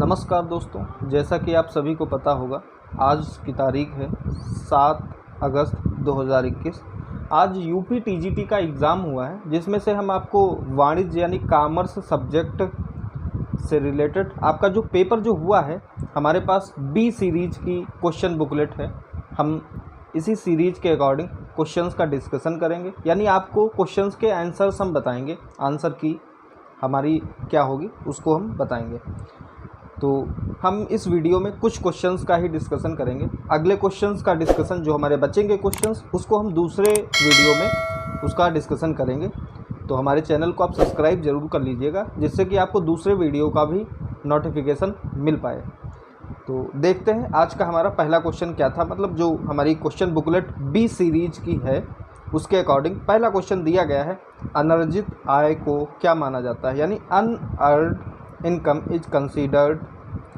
नमस्कार दोस्तों, जैसा कि आप सभी को पता होगा, आज की तारीख है 7 अगस्त 2021। आज यूपी टीजीटी का एग्ज़ाम हुआ है, जिसमें से हम आपको वाणिज्य यानी कॉमर्स सब्जेक्ट से रिलेटेड आपका जो पेपर जो हुआ है, हमारे पास बी सीरीज की क्वेश्चन बुकलेट है। हम इसी सीरीज के अकॉर्डिंग क्वेश्चंस का डिस्कशन करेंगे, यानी आपको क्वेश्चंस के आंसर्स हम बताएंगे, आंसर की हमारी क्या होगी उसको हम बताएंगे। तो हम इस वीडियो में कुछ क्वेश्चंस का ही डिस्कशन करेंगे। अगले क्वेश्चंस का डिस्कशन जो हमारे बचेंगे क्वेश्चंस, उसको हम दूसरे वीडियो में उसका डिस्कशन करेंगे। तो हमारे चैनल को आप सब्सक्राइब ज़रूर कर लीजिएगा, जिससे कि आपको दूसरे वीडियो का भी नोटिफिकेशन मिल पाए। तो देखते हैं आज का हमारा पहला क्वेश्चन क्या था। मतलब जो हमारी क्वेश्चन बुकलेट बी सीरीज की है, उसके अकॉर्डिंग पहला क्वेश्चन दिया गया है, अनर्जित आय को क्या माना जाता है, यानी unearned income is considered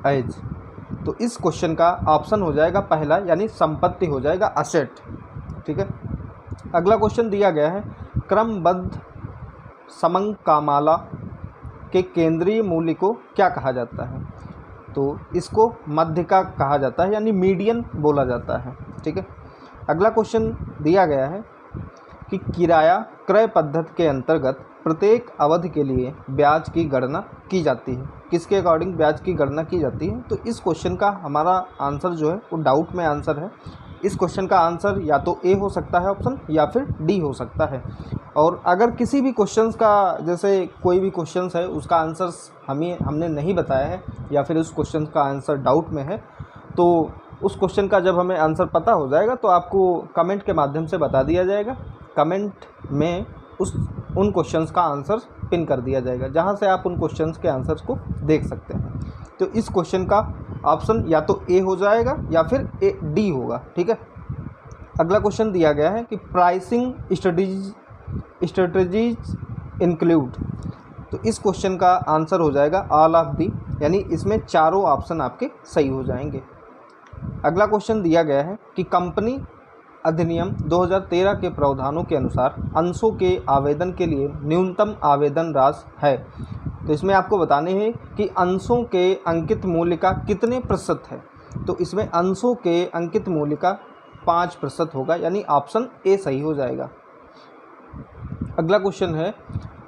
as. तो इस क्वेश्चन का ऑप्शन हो जाएगा पहला, यानी संपत्ति हो जाएगा, असेट। ठीक है। अगला क्वेश्चन दिया गया है, क्रमबद्ध समंकामाला के केंद्रीय मूल्य को क्या कहा जाता है। तो इसको मध्यिका कहा जाता है, यानी मीडियन बोला जाता है। ठीक है। अगला क्वेश्चन दिया गया है कि किराया क्रय पद्धति के अंतर्गत प्रत्येक अवधि के लिए ब्याज की गणना की जाती है। किसके अकॉर्डिंग ब्याज की गणना की जाती है। तो इस क्वेश्चन का हमारा आंसर जो है वो डाउट में आंसर है। इस क्वेश्चन का आंसर या तो ए हो सकता है ऑप्शन, या फिर डी हो सकता है। और अगर किसी भी क्वेश्चंस का, जैसे कोई भी क्वेश्चंस है उसका आंसर हमने नहीं बताया है, या फिर उस क्वेश्चन का आंसर डाउट में है, तो उस क्वेश्चन का जब हमें आंसर पता हो जाएगा तो आपको कमेंट के माध्यम से बता दिया जाएगा। कमेंट में उन क्वेश्चंस का आंसर पिन कर दिया जाएगा, जहां से आप उन क्वेश्चंस के आंसर्स को देख सकते हैं। तो इस क्वेश्चन का ऑप्शन या तो ए हो जाएगा या फिर डी होगा। ठीक है। अगला क्वेश्चन दिया गया है कि प्राइसिंग स्ट्रेटजीज इंक्लूड। तो इस क्वेश्चन का आंसर हो जाएगा ऑल ऑफ दी, यानी इसमें चारों ऑप्शन आपके सही हो जाएंगे। अगला क्वेश्चन दिया गया है कि कंपनी अधिनियम 2013 के प्रावधानों के अनुसार अंशों के आवेदन के लिए न्यूनतम आवेदन राशि है। तो इसमें आपको बताने हैं कि अंशों के अंकित मूल्य का कितने प्रतिशत है। तो इसमें अंशों के अंकित मूल्य का 5% होगा, यानी ऑप्शन ए सही हो जाएगा। अगला क्वेश्चन है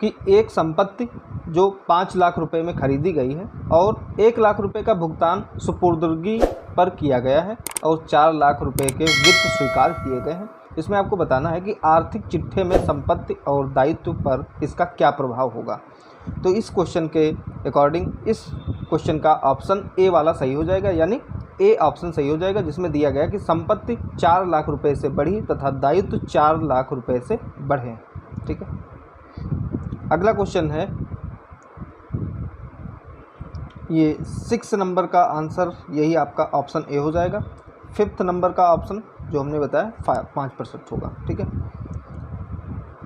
कि एक संपत्ति जो 5 लाख रुपए में खरीदी गई है और 1 लाख रुपए का भुगतान सुपुर्दगी पर किया गया है और 4 लाख रुपए के वित्त स्वीकार किए गए हैं। इसमें आपको बताना है कि आर्थिक चिट्ठे में संपत्ति और दायित्व पर इसका क्या प्रभाव होगा। तो इस क्वेश्चन के अकॉर्डिंग इस क्वेश्चन का ऑप्शन ए वाला सही हो जाएगा, यानी ए ऑप्शन सही हो जाएगा, जिसमें दिया गया कि संपत्ति 4 लाख रुपए से बढ़ी तथा दायित्व 4 लाख रुपए से बढ़े। ठीक है। अगला क्वेश्चन है, ये 6 नंबर का आंसर यही आपका ऑप्शन ए हो जाएगा। 5th नंबर का ऑप्शन जो हमने बताया 5% होगा। ठीक है।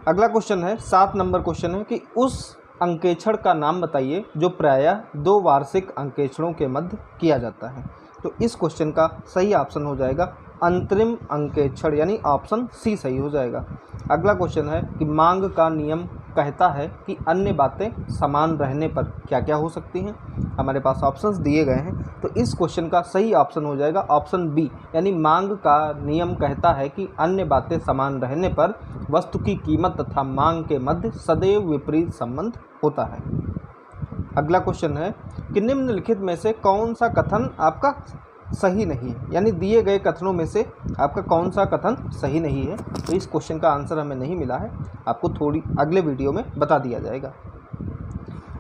अगला क्वेश्चन है 7 नंबर क्वेश्चन है कि उस अंकेक्षण का नाम बताइए जो प्रायः 2 वार्षिक अंकेक्षणों के मध्य किया जाता है। तो इस क्वेश्चन का सही ऑप्शन हो जाएगा अंतरिम अंकेक्षण, यानी ऑप्शन सी सही हो जाएगा। अगला क्वेश्चन है कि मांग का नियम कहता है कि अन्य बातें समान रहने पर क्या क्या हो सकती हैं। हमारे पास ऑप्शंस दिए गए हैं, तो इस क्वेश्चन का सही ऑप्शन हो जाएगा ऑप्शन बी, यानी मांग का नियम कहता है कि अन्य बातें समान रहने पर वस्तु की कीमत तथा मांग के मध्य सदैव विपरीत संबंध होता है। अगला क्वेश्चन है कि निम्नलिखित में से कौन सा कथन आपका सही नहीं है, यानी दिए गए कथनों में से आपका कौन सा कथन सही नहीं है। तो इस क्वेश्चन का आंसर हमें नहीं मिला है, आपको थोड़ी अगले वीडियो में बता दिया जाएगा।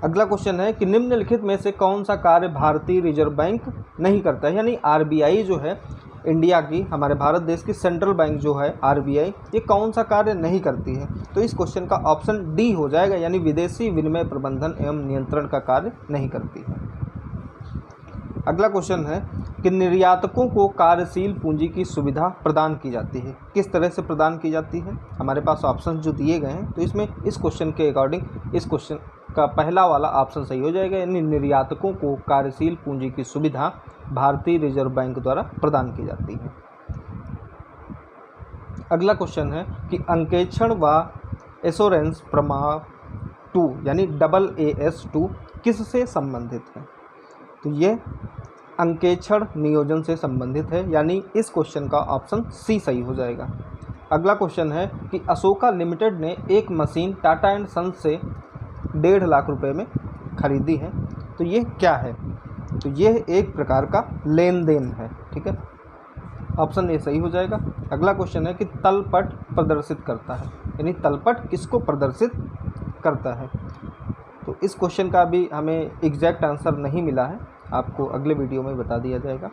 अगला क्वेश्चन है कि निम्नलिखित में से कौन सा कार्य भारतीय रिजर्व बैंक नहीं करता है, यानी आरबीआई जो है इंडिया की, हमारे भारत देश की सेंट्रल बैंक जो है आरबीआई, ये कौन सा कार्य नहीं करती है। तो इस क्वेश्चन का ऑप्शन डी हो जाएगा, यानी विदेशी विनिमय प्रबंधन एवं नियंत्रण का कार्य नहीं करती है। अगला क्वेश्चन है कि निर्यातकों को कार्यशील पूंजी की सुविधा प्रदान की जाती है, किस तरह से प्रदान की जाती है। हमारे पास ऑप्शन जो दिए गए हैं, तो इसमें इस क्वेश्चन के अकॉर्डिंग इस क्वेश्चन का पहला वाला ऑप्शन सही हो जाएगा, यानी निर्यातकों को कार्यशील पूंजी की सुविधा भारतीय रिजर्व बैंक द्वारा प्रदान की जाती है। अगला क्वेश्चन है कि अंकेक्षण व एश्योरेंस प्रमाण 2 यानी AAS2 किससे संबंधित है। तो ये अंकेक्षण नियोजन से संबंधित है, यानी इस क्वेश्चन का ऑप्शन सी सही हो जाएगा। अगला क्वेश्चन है कि अशोका लिमिटेड ने एक मशीन टाटा एंड सन्स से 1.5 लाख रुपए में खरीदी है, तो ये क्या है? तो ये एक प्रकार का लेन देन है, ठीक है, ऑप्शन ए सही हो जाएगा। अगला क्वेश्चन है कि तलपट प्रदर्शित करता है, यानी तलपट किसको प्रदर्शित करता है? तो इस क्वेश्चन का भी हमें एग्जैक्ट आंसर नहीं मिला है, आपको अगले वीडियो में बता दिया जाएगा।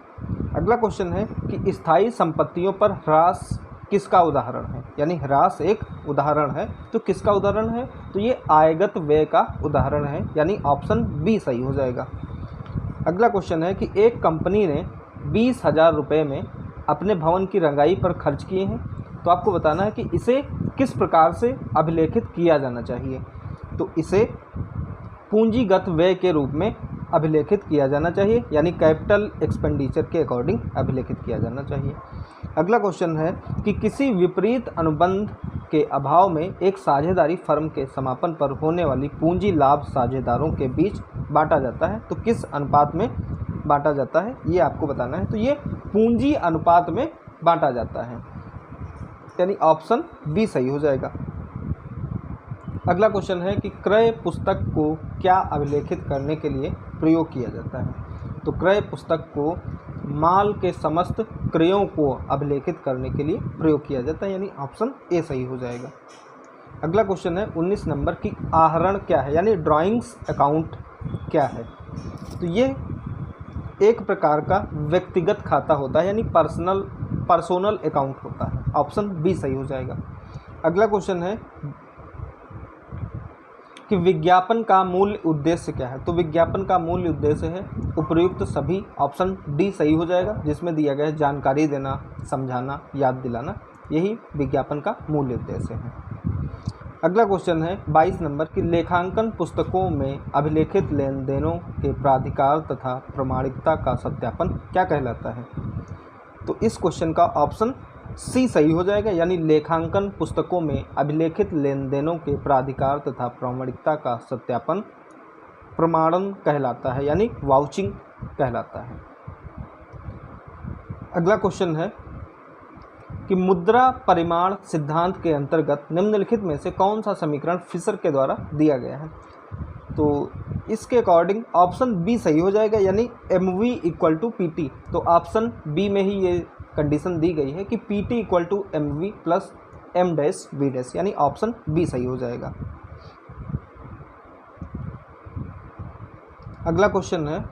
अगला क्वेश्चन है कि स्थायी संपत्तियों पर ह्रास किसका उदाहरण है? यानी ह्रास एक उदाहरण है, तो किसका उदाहरण है? तो ये आयगत व्यय का उदाहरण है, यानी ऑप्शन बी सही हो जाएगा। अगला क्वेश्चन है कि एक कंपनी ने 20,000 रुपये में अपने भवन की रंगाई पर खर्च किए हैं, तो आपको बताना है कि इसे किस प्रकार से अभिलेखित किया जाना चाहिए। तो इसे पूंजीगत व्यय के रूप में अभिलेखित किया जाना चाहिए, यानी कैपिटल एक्सपेंडिचर के अकॉर्डिंग अभिलेखित किया जाना चाहिए। अगला क्वेश्चन है कि किसी विपरीत अनुबंध के अभाव में एक साझेदारी फर्म के समापन पर होने वाली पूंजी लाभ साझेदारों के बीच बांटा जाता है, तो किस अनुपात में बांटा जाता है ये आपको बताना है। तो ये पूंजी अनुपात में बांटा जाता है, यानी ऑप्शन बी सही हो जाएगा। अगला क्वेश्चन है कि क्रय पुस्तक को क्या अभिलेखित करने के लिए प्रयोग किया जाता है? तो क्रय पुस्तक को माल के समस्त क्रयों को अभिलेखित करने के लिए प्रयोग किया जाता है, यानी ऑप्शन ए सही हो जाएगा। अगला क्वेश्चन है 19 नंबर की आहरण क्या है, यानी ड्राइंग्स अकाउंट क्या है? तो ये एक प्रकार का व्यक्तिगत खाता होता है, यानी पर्सोनल अकाउंट होता है, ऑप्शन बी सही हो जाएगा। अगला क्वेश्चन है कि विज्ञापन का मूल उद्देश्य क्या है? तो विज्ञापन का मूल उद्देश्य है उपयुक्त सभी, ऑप्शन डी सही हो जाएगा, जिसमें दिया गया है जानकारी देना, समझाना, याद दिलाना, यही विज्ञापन का मूल उद्देश्य है। अगला क्वेश्चन है 22 नंबर की लेखांकन पुस्तकों में अभिलेखित लेन देनों के प्राधिकार तथा प्रामाणिकता का सत्यापन क्या कहलाता है? तो इस क्वेश्चन का ऑप्शन सी सही हो जाएगा, यानी लेखांकन पुस्तकों में अभिलेखित लेन देनों के प्राधिकार तथा प्रामाणिकता का सत्यापन प्रमाणन कहलाता है, यानी वाउचिंग कहलाता है। अगला क्वेश्चन है कि मुद्रा परिमाण सिद्धांत के अंतर्गत निम्नलिखित में से कौन सा समीकरण फिशर के द्वारा दिया गया है? तो इसके अकॉर्डिंग ऑप्शन बी सही हो जाएगा, यानी MV = PT। तो ऑप्शन बी में ही ये कंडीशन दी गई है कि PT = MV + M-V-, यानी ऑप्शन बी सही हो जाएगा। अगला क्वेश्चन है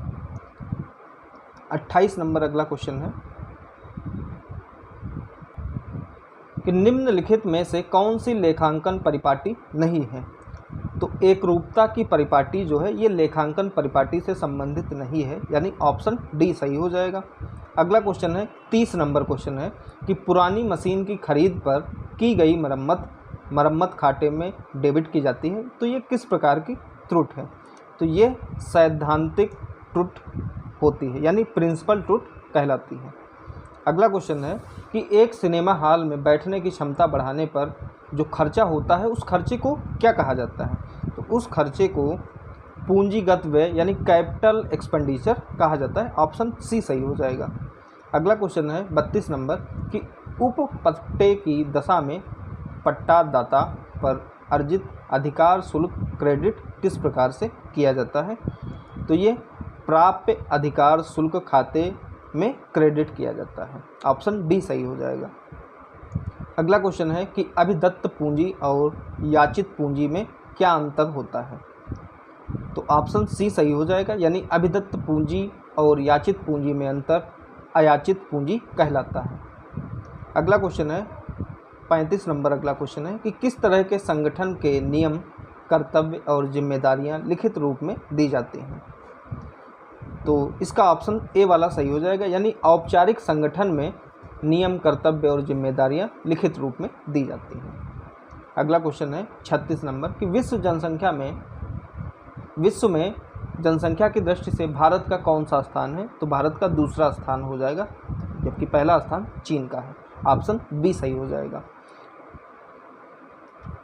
28 नंबर। अगला क्वेश्चन है कि निम्नलिखित में से कौन सी लेखांकन परिपाटी नहीं है? तो एकरूपता की परिपाटी जो है ये लेखांकन परिपाटी से संबंधित नहीं है, यानी ऑप्शन डी सही हो जाएगा। अगला क्वेश्चन है 30 नंबर क्वेश्चन है कि पुरानी मशीन की खरीद पर की गई मरम्मत खाते में डेबिट की जाती है, तो ये किस प्रकार की त्रुटि है? तो ये सैद्धांतिक त्रुटि होती है, यानी प्रिंसिपल त्रुटि कहलाती है। अगला क्वेश्चन है कि एक सिनेमा हॉल में बैठने की क्षमता बढ़ाने पर जो खर्चा होता है उस खर्चे को क्या कहा जाता है? तो उस खर्चे को पूंजीगत व्यय, यानी कैपिटल एक्सपेंडिचर कहा जाता है, ऑप्शन सी सही हो जाएगा। अगला क्वेश्चन है 32 नंबर कि उपपट्टे की दशा में पट्टादाता पर अर्जित अधिकार शुल्क क्रेडिट किस प्रकार से किया जाता है? तो ये प्राप्य अधिकार शुल्क खाते में क्रेडिट किया जाता है, ऑप्शन डी सही हो जाएगा। अगला क्वेश्चन है कि अभिदत्त पूंजी और याचित पूंजी में क्या अंतर होता है? तो ऑप्शन सी सही हो जाएगा, यानी अभिदत्त पूंजी और याचित पूंजी में अंतर अयाचित पूंजी कहलाता है। अगला क्वेश्चन है 35 नंबर। अगला क्वेश्चन है कि किस तरह के संगठन के नियम, कर्तव्य और जिम्मेदारियां लिखित रूप में दी जाती हैं? तो इसका ऑप्शन ए वाला सही हो जाएगा, यानी औपचारिक संगठन में नियम, कर्तव्य और जिम्मेदारियां लिखित रूप में दी जाती हैं। अगला क्वेश्चन है 36 नंबर कि विश्व में जनसंख्या की दृष्टि से भारत का कौन सा स्थान है? तो भारत का दूसरा स्थान हो जाएगा, जबकि पहला स्थान चीन का है, ऑप्शन बी सही हो जाएगा।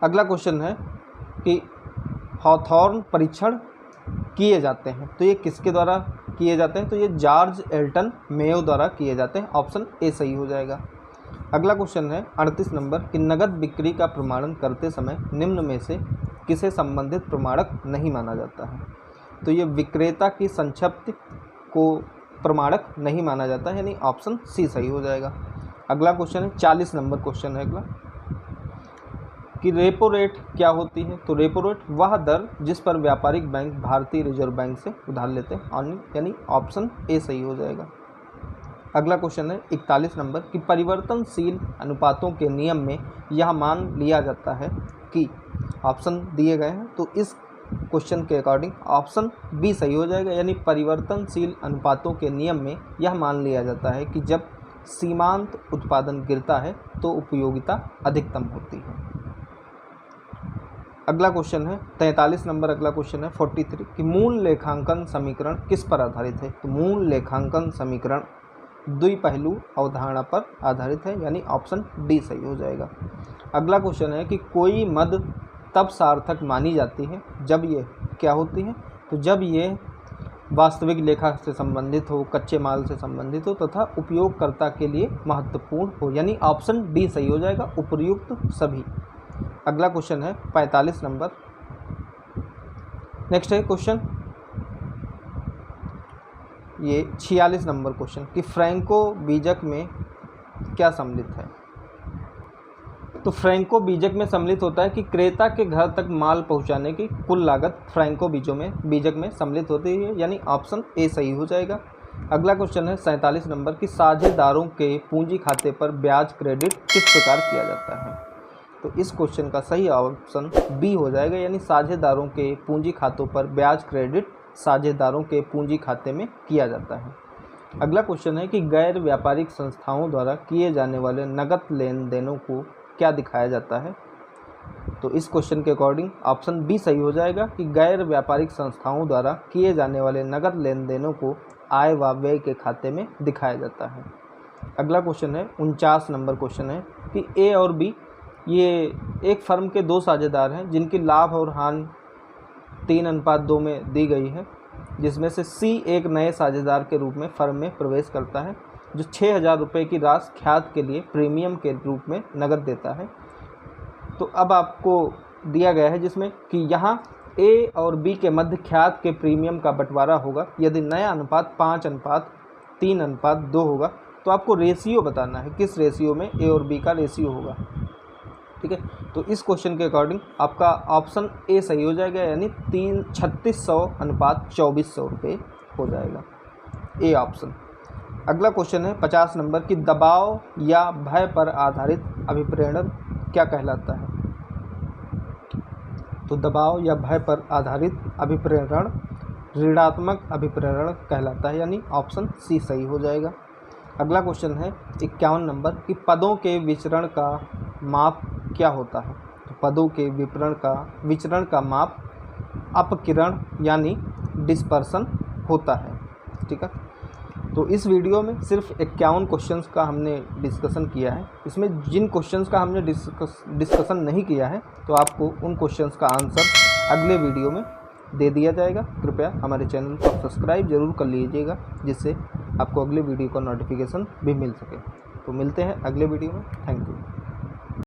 अगला क्वेश्चन है कि हॉथॉर्न परीक्षण किए जाते हैं। तो ये किसके द्वारा किए जाते हैं? तो ये जॉर्ज एल्टन मेयो द्वारा किए जाते हैं। ऑप्शन ए सही हो जाएगा। अगला क्वेश्चन है 38 नंबर कि नगद बिक्री का प्रमाणन करते समय निम्न में से किसे संबंधित प्रमाणक नहीं माना जाता है? तो ये विक्रेता की संक्षिप्त को प्रमाणक नहीं माना जाता है, यानी ऑप्शन सी सही हो जाएगा। अगला क्वेश्चन है 40 नंबर क्वेश्चन है अगला कि रेपो रेट क्या होती है? तो रेपो रेट वह दर जिस पर व्यापारिक बैंक भारतीय रिजर्व बैंक से उधार लेते हैं, यानी ऑप्शन ए सही हो जाएगा। अगला क्वेश्चन है 41 नंबर कि परिवर्तनशील अनुपातों के नियम में यह मान लिया जाता है कि, ऑप्शन दिए गए हैं, तो इस क्वेश्चन के अकॉर्डिंग ऑप्शन बी सही हो जाएगा, यानी परिवर्तनशील अनुपातों के नियम में यह मान लिया जाता है कि जब सीमांत उत्पादन गिरता है तो उपयोगिता अधिकतम होती है। अगला क्वेश्चन है 43 नंबर, अगला क्वेश्चन है 43 कि मूल लेखांकन समीकरण किस पर आधारित है? तो मूल लेखांकन समीकरण द्विपहलू अवधारणा पर आधारित है, यानी ऑप्शन डी सही हो जाएगा। अगला क्वेश्चन है कि कोई मद तब सार्थक मानी जाती है जब ये क्या होती है? तो जब ये वास्तविक लेखा से संबंधित हो, कच्चे माल से संबंधित हो तथा उपयोगकर्ता के लिए महत्वपूर्ण हो, यानी ऑप्शन डी सही हो जाएगा, उपयुक्त सभी। अगला क्वेश्चन है 45 नंबर। नेक्स्ट है क्वेश्चन ये 46 नंबर क्वेश्चन कि फ्रैंको बीजक में क्या सम्मिलित है? तो फ्रैंको बीजक में सम्मिलित होता है कि क्रेता के घर तक माल पहुंचाने की कुल लागत फ्रैंको बीजक में सम्मिलित होती है, यानी ऑप्शन ए सही हो जाएगा। अगला क्वेश्चन है 47 नंबर कि साझेदारों के पूंजी खाते पर ब्याज क्रेडिट किस प्रकार किया जाता है? तो इस क्वेश्चन का सही ऑप्शन बी हो जाएगा, यानी साझेदारों के पूंजी खातों पर ब्याज क्रेडिट साझेदारों के पूंजी खाते में किया जाता है। अगला क्वेश्चन है कि गैर व्यापारिक संस्थाओं द्वारा किए जाने वाले नकद लेन देनों को क्या दिखाया जाता है? तो इस क्वेश्चन के अकॉर्डिंग ऑप्शन बी सही हो जाएगा कि गैर व्यापारिक संस्थाओं द्वारा किए जाने वाले नकद लेन देनों को आय व व्यय के खाते में दिखाया जाता है। अगला क्वेश्चन है 49 नंबर क्वेश्चन है कि ए और बी ये एक फर्म के दो साझेदार हैं जिनकी लाभ और हानि 3:2 में दी गई है, जिसमें से सी एक नए साझेदार के रूप में फर्म में प्रवेश करता है जो 6,000 रुपये की राशि ख्यात के लिए प्रीमियम के रूप में नकद देता है। तो अब आपको दिया गया है जिसमें कि यहाँ ए और बी के मध्य ख्यात के प्रीमियम का बंटवारा होगा। यदि नया अनुपात 5:3:2 होगा तो आपको रेशियो बताना है, किस रेशियो में ए और बी का रेशियो होगा। ठीक है, तो इस क्वेश्चन के अकॉर्डिंग आपका ऑप्शन ए सही हो जाएगा, यानी 3600:2400 रुपये हो जाएगा, ए ऑप्शन। अगला क्वेश्चन है 50 नंबर कि दबाव या भय पर आधारित अभिप्रेरण क्या कहलाता है? तो दबाव या भय पर आधारित अभिप्रेरण ऋणात्मक अभिप्रेरण कहलाता है, यानी ऑप्शन सी सही हो जाएगा। अगला क्वेश्चन है 51 नंबर कि पदों के विचरण का माप क्या होता है? तो पदों के विचरण का माप अपकिरण यानी डिस्पर्सन होता है। ठीक है, तो इस वीडियो में सिर्फ 51 क्वेश्चंस का हमने डिस्कशन किया है। इसमें जिन क्वेश्चंस का हमने डिस्कशन नहीं किया है तो आपको उन क्वेश्चंस का आंसर अगले वीडियो में दे दिया जाएगा। कृपया हमारे चैनल को सब्सक्राइब जरूर कर लीजिएगा, जिससे आपको अगले वीडियो का नोटिफिकेशन भी मिल सके। तो मिलते हैं अगले वीडियो में। Thank you.